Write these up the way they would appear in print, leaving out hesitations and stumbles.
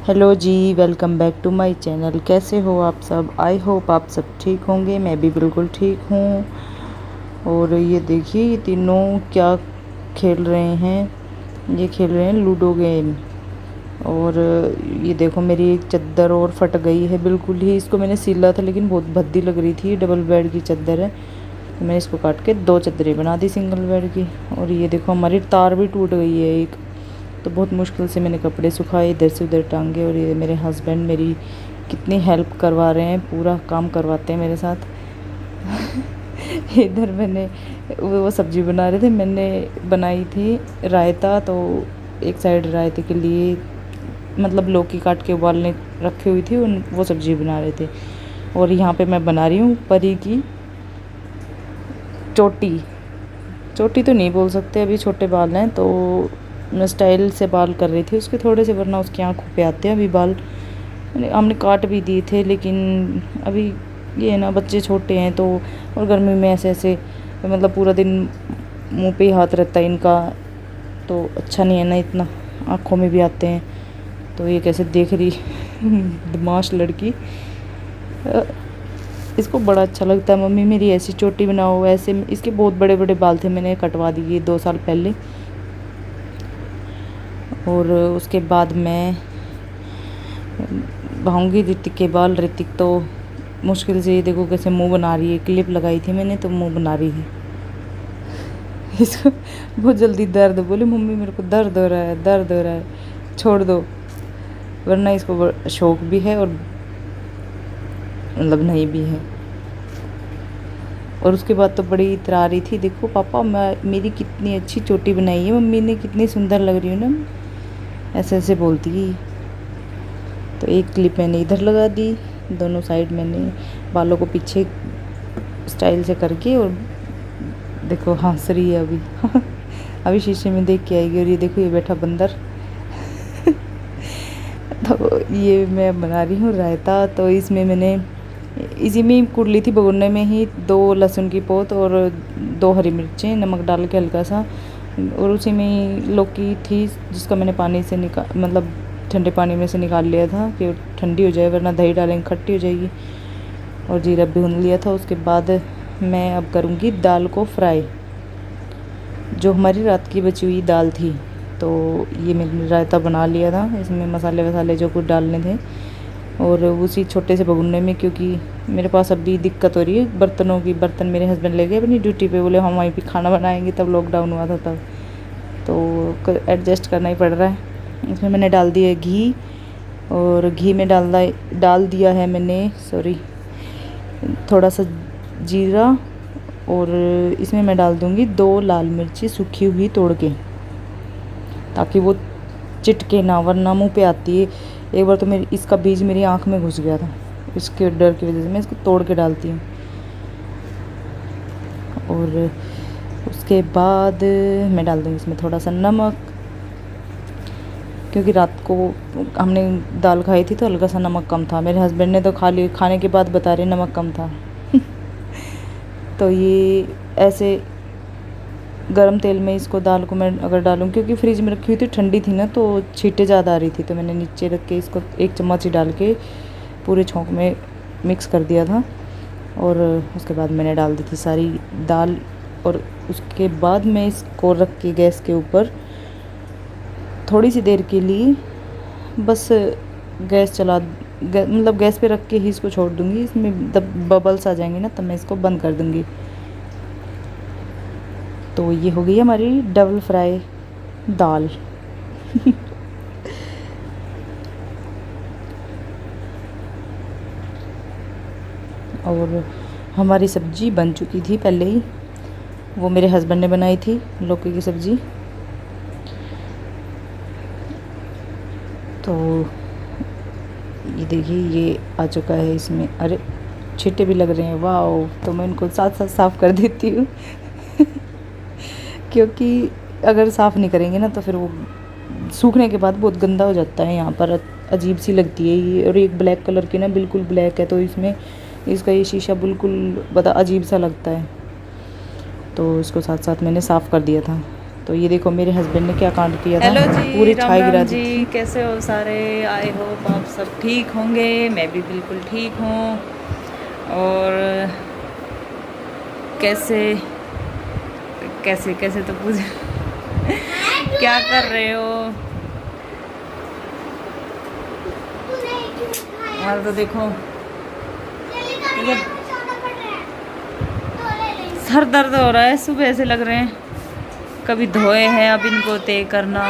Hello जी, welcome back to my channel. कैसे हो आप सब? आई होप आप सब ठीक होंगे। मैं भी बिल्कुल ठीक हूँ। और ये देखिए, ये तीनों क्या खेल रहे हैं। ये खेल रहे हैं लूडो गेम। और ये देखो, मेरी एक चादर और फट गई है बिल्कुल ही। इसको मैंने सिला था लेकिन बहुत भद्दी लग रही थी। डबल बेड की चादर है तो मैंने इसको काट के दो चादरें बना दी सिंगल बेड की। और ये देखो, हमारी तार भी टूट गई है एक। तो बहुत मुश्किल से मैंने कपड़े सुखाए, इधर से उधर टांगे। और ये मेरे हस्बैंड मेरी कितनी हेल्प करवा रहे हैं, पूरा काम करवाते हैं मेरे साथ। इधर मैंने वो सब्ज़ी बना रहे थे, मैंने बनाई थी रायता। तो एक साइड रायते के लिए मतलब लौकी काट के उबालने रखी हुई थी, उन वो सब्ज़ी बना रहे थे। और यहाँ पे मैं बना रही हूँ परी की चोटी। चोटी तो नहीं बोल सकते, अभी छोटे बाल हैं तो मैं स्टाइल से बाल कर रही थी उसके थोड़े से, वरना उसकी आँखों पे आते हैं अभी बाल। हमने काट भी दिए थे लेकिन अभी ये है ना, बच्चे छोटे हैं तो। और गर्मी में ऐसे ऐसे मतलब पूरा दिन मुंह पे ही हाथ रहता है इनका, तो अच्छा नहीं है ना, इतना आँखों में भी आते हैं। तो ये कैसे देख रही बदमाश लड़की। इसको बड़ा अच्छा लगता है, मम्मी मेरी ऐसी चोटी बनाओ ऐसे। इसके बहुत बड़े बड़े बाल थे, मैंने कटवा दिए 2 साल पहले। और उसके बाद मैं बहाऊंगी ऋतिक के बाल। ऋतिक तो मुश्किल से, ये देखो कैसे मुंह बना रही है। क्लिप लगाई थी मैंने तो मुंह बना रही थी। इसको बहुत जल्दी दर्द, बोली मम्मी मेरे को दर्द हो रहा है, दर्द हो रहा है, छोड़ दो। वरना इसको शौक भी है और मतलब नहीं भी है। और उसके बाद तो बड़ी इतरा रही थी, देखो पापा मैं मेरी कितनी अच्छी चोटी बनाई है मम्मी ने, कितनी सुंदर लग रही हूँ ना, ऐसे ऐसे बोलती। तो एक क्लिप मैंने इधर लगा दी, दोनों साइड मैंने बालों को पीछे स्टाइल से करके। और देखो हंस रही है अभी। अभी शीशे में देख के आएगी। और ये देखो, ये बैठा बंदर। तो ये मैं बना रही हूँ रायता। तो इसमें मैंने इसी में कूट ली थी भगोने में ही 2 लहसुन की पोत और 2 हरी मिर्चें, नमक डाल के हल्का सा। और उसी में ही लौकी थी जिसका मैंने पानी से मतलब ठंडे पानी में से निकाल लिया था कि ठंडी हो जाए, वरना दही डालेंगे खट्टी हो जाएगी। और जीरा भून लिया था। उसके बाद मैं अब करूँगी दाल को फ्राई, जो हमारी रात की बची हुई दाल थी। तो ये मैंने रायता बना लिया था, इसमें मसाले वसाले जो कुछ डालने थे। और उसी छोटे से भगुने में, क्योंकि मेरे पास अभी दिक्कत हो रही है बर्तनों की। बर्तन मेरे हस्बैंड ले गए अपनी ड्यूटी पे, बोले हम वहीं पे खाना बनाएंगे, तब लॉकडाउन हुआ था तब। तो एडजस्ट करना ही पड़ रहा है। इसमें मैंने डाल दिया घी। और घी में डाल दिया है मैंने, सॉरी, थोड़ा सा जीरा। और इसमें मैं डाल दूँगी 2 लाल मिर्ची सूखी हुई तोड़ के, ताकि वो चिटके ना, वरना मुँह पे आती है। एक बार तो मेरी इसका बीज मेरी आँख में घुस गया था, इसके डर की वजह से मैं इसको तोड़ के डालती हूँ। और उसके बाद मैं डाल दूँगी इसमें थोड़ा सा नमक, क्योंकि रात को हमने दाल खाई थी तो हल्का सा नमक कम था। मेरे हस्बैंड ने तो खाने के बाद बता रहे नमक कम था। तो ये ऐसे गरम तेल में इसको दाल को मैं अगर डालूँ, क्योंकि फ्रिज में रखी हुई थी ठंडी थी ना, तो छींटे ज़्यादा आ रही थी, तो मैंने नीचे रख के इसको 1 चम्मच ही डाल के पूरे छोंक में मिक्स कर दिया था। और उसके बाद मैंने डाल दी थी सारी दाल। और उसके बाद मैं इसको रख के गैस के ऊपर थोड़ी सी देर के लिए बस गैस मतलब गैस पे रख के ही इसको छोड़ दूँगी। इसमें जब बबल्स आ जाएंगे ना, तब मैं इसको बंद कर दूँगी। तो ये हो गई हमारी डबल फ्राई दाल। और हमारी सब्ज़ी बन चुकी थी पहले ही, वो मेरे हस्बैंड ने बनाई थी लौकी की सब्ज़ी। तो ये देखिए, ये आ चुका है इसमें। अरे छींटे भी लग रहे हैं, वाह। तो मैं इनको साथ साथ साफ़ कर देती हूँ। क्योंकि अगर साफ़ नहीं करेंगे ना तो फिर वो सूखने के बाद बहुत गंदा हो जाता है, यहाँ पर अजीब सी लगती है ये। और एक ब्लैक कलर की ना, बिल्कुल ब्लैक है, तो इसमें इसका ये शीशा बिल्कुल बता अजीब सा लगता है। तो इसको साथ साथ मैंने साफ़ कर दिया था। तो ये देखो मेरे हस्बैंड ने क्या कांड किया था। हेलो जी, पूरी राम छाई गिरा राम दी। जी, कैसे हो सारे? आई होप आप सब ठीक होंगे। मैं भी बिल्कुल ठीक हूँ। और कैसे कैसे कैसे तो पूछ क्या कर रहे हो? और तो देखो ये सर दर्द हो रहा है, सुबह से लग रहे हैं। कभी धोए हैं, अब इनको तय करना।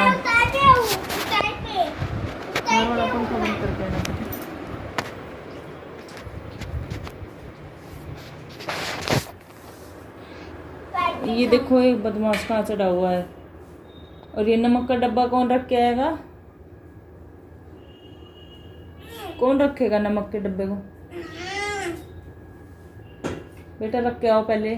ये देखो एक बदमाश कहाँ चढ़ा हुआ है। और ये नमक का डब्बा कौन रख के आएगा? कौन रखेगा नमक के डब्बे को? बेटा रख के आओ पहले।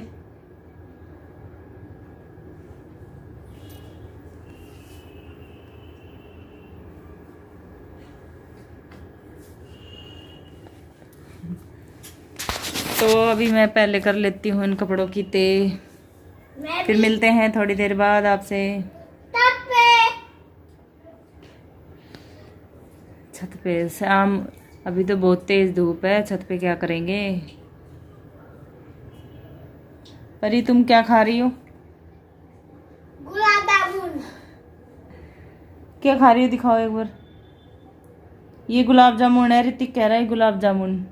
तो अभी मैं पहले कर लेती हूँ इन कपड़ों की तय, फिर मिलते हैं थोड़ी देर बाद आपसे। छत पे शाम, अभी तो बहुत तेज धूप है, छत पे क्या करेंगे। परी तुम क्या खा रही हो? गुलाब जामुन। क्या खा रही हो, दिखाओ एक बार। ये गुलाब जामुन है, ऋतिक कह रहा है गुलाब जामुन।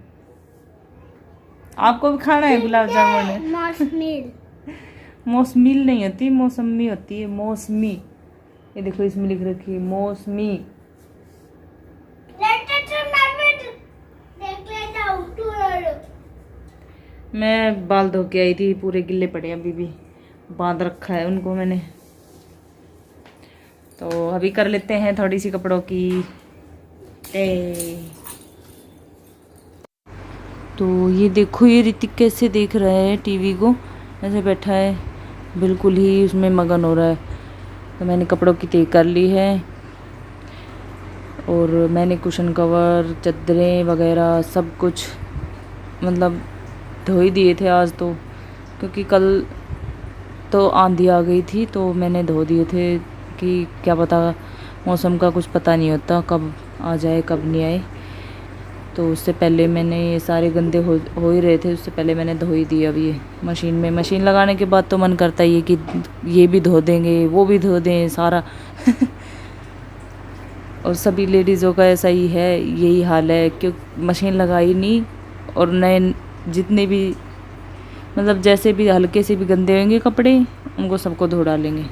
आपको भी खाना है गुलाब जामुन? मौसमी। मौसमील नहीं होती, मौसमी होती है, मौसमी। ये देखो इसमें लिख रखी है मौसमी। मैं बाल धो के आई थी, पूरे गिल्ले पड़े हैं, अभी भी बांध रखा है उनको मैंने। तो अभी कर लेते हैं थोड़ी सी कपड़ों की तय। तो ये देखो ये ऋतिक कैसे देख रहा है टीवी को, ऐसे बैठा है, बिल्कुल ही उसमें मगन हो रहा है। तो मैंने कपड़ों की तय कर ली है, और मैंने कुशन कवर, चादरें वगैरह सब कुछ मतलब धो ही दिए थे आज तो, क्योंकि कल तो आंधी आ गई थी, तो मैंने धो दिए थे कि क्या पता, मौसम का कुछ पता नहीं होता, कब आ जाए कब नहीं आए। तो उससे पहले मैंने ये सारे गंदे हो ही रहे थे, उससे पहले मैंने धो ही दिया। अभी ये मशीन में, मशीन लगाने के बाद तो मन करता ही है कि ये भी धो देंगे, वो भी धो दें सारा और सभी लेडीज़ों का ऐसा ही है, यही हाल है, क्यों मशीन लगाई नहीं। और नए जितने भी मतलब जैसे भी हल्के से भी गंदे होंगे कपड़े, उनको सबको धो डालेंगे।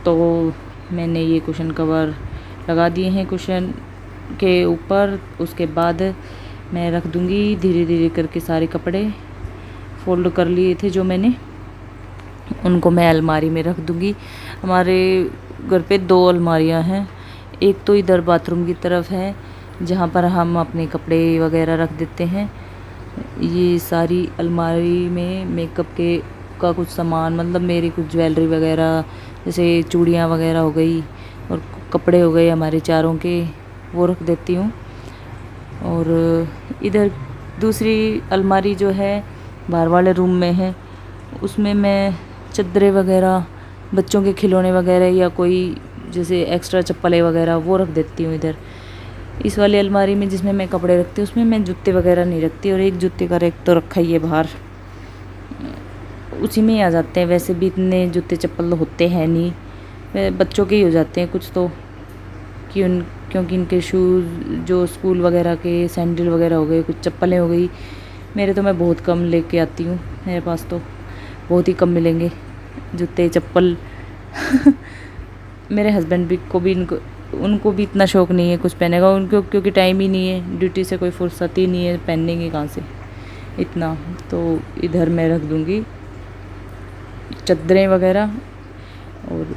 तो मैंने ये कुशन कवर लगा दिए हैं कुशन के ऊपर। उसके बाद मैं रख दूँगी धीरे धीरे करके सारे कपड़े फोल्ड कर लिए थे जो मैंने, उनको मैं अलमारी में रख दूँगी। हमारे घर पे 2 अलमारियाँ हैं, एक तो इधर बाथरूम की तरफ है जहाँ पर हम अपने कपड़े वगैरह रख देते हैं। ये सारी अलमारी में मेकअप के का कुछ सामान, मतलब मेरी कुछ ज्वेलरी वगैरह, जैसे चूड़ियाँ वगैरह हो गई और कपड़े हो गए हमारे चारों के, वो रख देती हूँ। और इधर दूसरी अलमारी जो है बाहर वाले रूम में है, उसमें मैं चादरें वगैरह, बच्चों के खिलौने वगैरह या कोई जैसे एक्स्ट्रा चप्पलें वगैरह वो रख देती हूँ इधर। इस वाली अलमारी में जिसमें मैं कपड़े रखती हूँ, उसमें मैं जूते वगैरह नहीं रखती। और एक जूते का रैक तो रखा ही है बाहर, उसी में ही आ जाते हैं। वैसे भी इतने जूते चप्पल होते हैं नहीं, बच्चों के ही हो जाते हैं कुछ तो, क्योंकि इनके शूज़ जो स्कूल वगैरह के, सैंडल वगैरह हो गए, कुछ चप्पलें हो गई। मेरे तो मैं बहुत कम लेके आती हूँ, मेरे पास तो बहुत ही कम मिलेंगे जूते चप्पल मेरे हस्बैंड भी को भी उनको भी इतना शौक़ नहीं है कुछ पहने का, उनको क्योंकि टाइम ही नहीं है, ड्यूटी से कोई फुर्सत ही नहीं है, पहनेंगे कहाँ से इतना। तो इधर मैं रख दूँगी चादरें वगैरह। और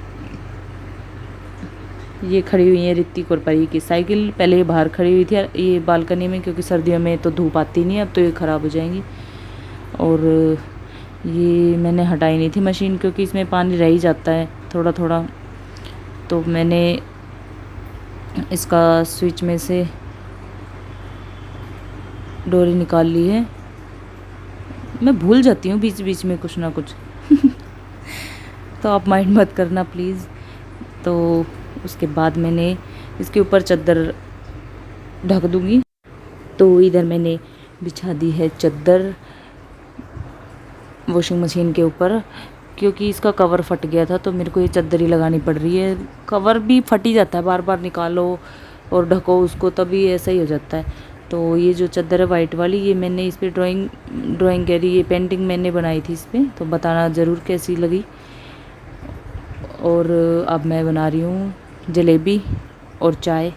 ये खड़ी हुई है ऋतिक और परी की साइकिल, पहले ये बाहर खड़ी हुई थी ये बालकनी में, क्योंकि सर्दियों में तो धूप आती नहीं है, अब तो ये ख़राब हो जाएंगी। और ये मैंने हटाई नहीं थी मशीन, क्योंकि इसमें पानी रह ही जाता है थोड़ा थोड़ा। तो मैंने इसका स्विच में से डोरी निकाल ली है, मैं भूल जाती हूँ बीच बीच में कुछ ना कुछ तो आप माइंड मत करना प्लीज़। तो उसके बाद मैंने इसके ऊपर चादर ढक दूँगी। तो इधर मैंने बिछा दी है चादर वॉशिंग मशीन के ऊपर, क्योंकि इसका कवर फट गया था तो मेरे को ये चादर ही लगानी पड़ रही है। कवर भी फट ही जाता है, बार बार निकालो और ढको उसको, तभी ऐसा ही हो जाता है। तो ये जो चादर है वाइट वाली, ये मैंने इस पर ड्राइंग कह रही, ये पेंटिंग मैंने बनाई थी इस पर, तो बताना ज़रूर कैसी लगी। और अब मैं बना रही हूँ जलेबी और चाय।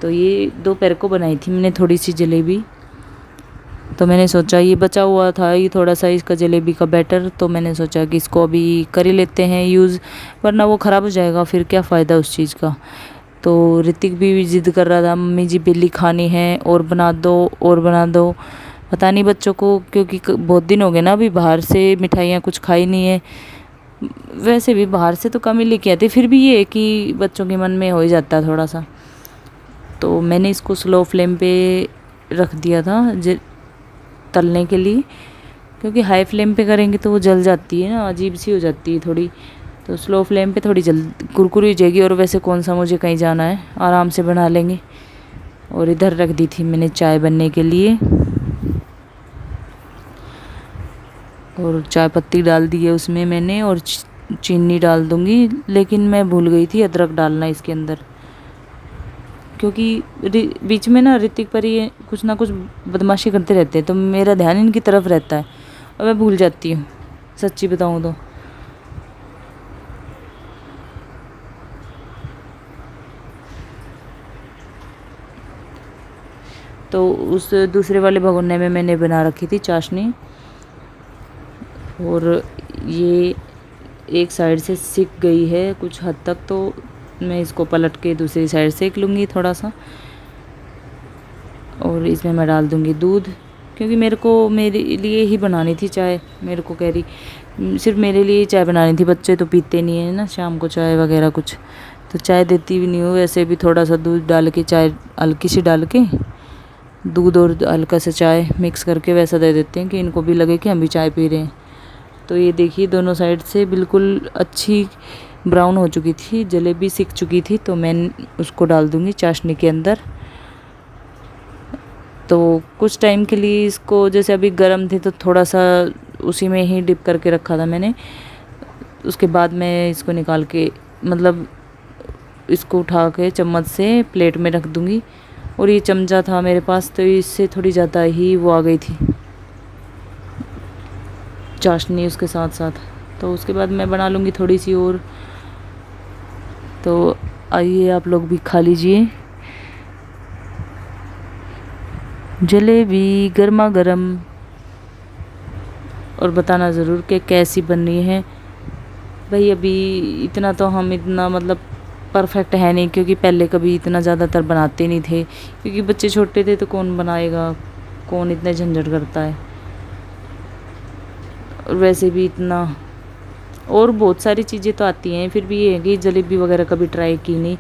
तो ये दोपहर को बनाई थी मैंने थोड़ी सी जलेबी, तो मैंने सोचा ये बचा हुआ था ये थोड़ा सा इसका जलेबी का बैटर, तो मैंने सोचा कि इसको अभी कर ही लेते हैं यूज़, वरना वो ख़राब हो जाएगा, फिर क्या फ़ायदा उस चीज़ का। तो ऋतिक भी ज़िद कर रहा था मम्मी जी बिल्ली खानी है और बना दो और बना दो। पता नहीं बच्चों को, क्योंकि बहुत दिन हो गए ना अभी बाहर से मिठाइयाँ कुछ खाई नहीं है, वैसे भी बाहर से तो कम ही लेके आती, फिर भी ये है कि बच्चों के मन में हो ही जाता है थोड़ा सा। तो मैंने इसको स्लो फ्लेम पे रख दिया था तलने के लिए, क्योंकि हाई फ्लेम पे करेंगे तो वो जल जाती है ना, अजीब सी हो जाती है थोड़ी। तो स्लो फ्लेम पे थोड़ी कुरकुरी हो जाएगी, और वैसे कौन सा मुझे कहीं जाना है, आराम से बना लेंगे। और इधर रख दी थी मैंने चाय बनने के लिए, और चाय पत्ती डाल दी है उसमें मैंने, और चीनी डाल दूँगी। लेकिन मैं भूल गई थी अदरक डालना इसके अंदर, क्योंकि बीच में ना ऋतिक पर ये कुछ ना कुछ बदमाशी करते रहते हैं, तो मेरा ध्यान इनकी तरफ रहता है और मैं भूल जाती हूँ, सच्ची बताऊँ तो। तो उस दूसरे वाले भगोने में मैंने बना रखी थी चाशनी, और ये एक साइड से सिक गई है कुछ हद तक, तो मैं इसको पलट के दूसरी साइड सेक लूँगी थोड़ा सा। और इसमें मैं डाल दूँगी दूध, क्योंकि मेरे लिए ही बनानी थी चाय। मेरे को कह रही सिर्फ मेरे लिए चाय बनानी थी, बच्चे तो पीते नहीं है ना शाम को चाय वगैरह कुछ, तो चाय देती भी नहीं हूँ। वैसे भी थोड़ा सा दूध डाल के, चाय हल्की सी डाल के, दूध और हल्का सा चाय मिक्स करके वैसा दे देते हैं कि इनको भी लगे कि हम भी चाय पी रहे हैं। तो ये देखिए दोनों साइड से बिल्कुल अच्छी ब्राउन हो चुकी थी, जलेबी सिक चुकी थी, तो मैं उसको डाल दूँगी चाशनी के अंदर। तो कुछ टाइम के लिए इसको, जैसे अभी गर्म थी तो थोड़ा सा उसी में ही डिप करके रखा था मैंने। उसके बाद मैं इसको निकाल के, मतलब इसको उठा के चम्मच से प्लेट में रख दूँगी। और ये चमचा था मेरे पास, तो इससे थोड़ी ज़्यादा ही वो आ गई थी चाशनी उसके साथ साथ। तो उसके बाद मैं बना लूँगी थोड़ी सी और। तो आइए आप लोग भी खा लीजिए जलेबी गर्मा गर्म, और बताना ज़रूर कि कैसी बननी है। भाई अभी इतना तो हम इतना मतलब परफेक्ट है नहीं, क्योंकि पहले कभी इतना ज़्यादातर बनाते नहीं थे, क्योंकि बच्चे छोटे थे तो कौन बनाएगा, कौन इतने झंझट करता है। और वैसे भी इतना और बहुत सारी चीज़ें तो आती हैं, फिर भी ये है कि जलेबी वगैरह कभी ट्राई की नहीं।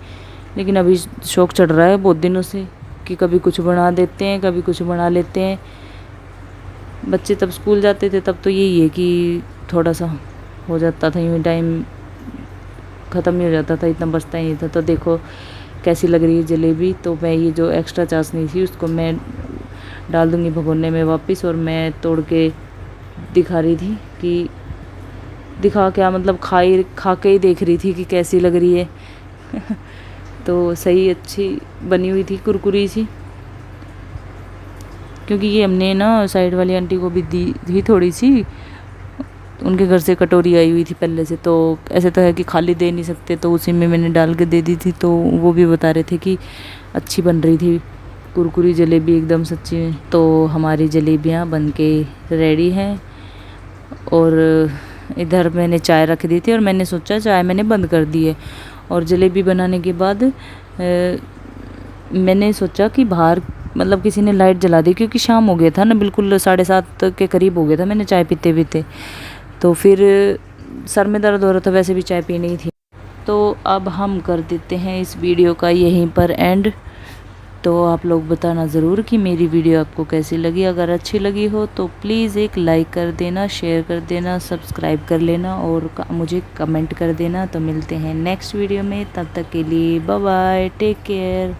लेकिन अभी शौक़ चढ़ रहा है बहुत दिनों से कि कभी कुछ बना देते हैं, कभी कुछ बना लेते हैं। बच्चे तब स्कूल जाते थे तब तो यही है कि थोड़ा सा हो जाता था, यूँ टाइम ख़त्म ही हो जाता था, इतना बचता ही नहीं था। तो देखो कैसी लग रही है जलेबी। तो मैं ये जो एक्स्ट्रा चाशनी थी उसको मैं डाल दूँगी भगोने में वापस, और मैं तोड़ के दिखा रही थी कि दिखा क्या, मतलब खा के ही देख रही थी कि कैसी लग रही है तो सही अच्छी बनी हुई थी, कुरकुरी सी। क्योंकि ये हमने ना साइड वाली आंटी को भी दी थी थोड़ी सी, उनके घर से कटोरी आई हुई थी पहले से, तो ऐसे तो है कि खाली दे नहीं सकते, तो उसी में मैंने डाल के दे दी थी। तो वो भी बता रहे थे कि अच्छी बन रही थी कुरकुरी जलेबी एकदम सच्ची में। तो हमारी जलेबियाँ बन के रेडी हैं, और इधर मैंने चाय रख दी थी, और मैंने सोचा चाय मैंने बंद कर दी है। और जलेबी बनाने के बाद मैंने सोचा कि बाहर मतलब किसी ने लाइट जला दी, क्योंकि शाम हो गया था ना, बिल्कुल 7:30 के करीब हो गया था मैंने चाय पीते पीते। तो फिर सर में दर्द हो रहा था, वैसे भी चाय पीनी ही थी। तो अब हम कर देते हैं इस वीडियो का यहीं पर एंड। तो आप लोग बताना ज़रूर कि मेरी वीडियो आपको कैसी लगी। अगर अच्छी लगी हो तो प्लीज़ एक लाइक कर देना, शेयर कर देना, सब्सक्राइब कर लेना और मुझे कमेंट कर देना। तो मिलते हैं नेक्स्ट वीडियो में, तब तक के लिए बाय बाय, टेक केयर।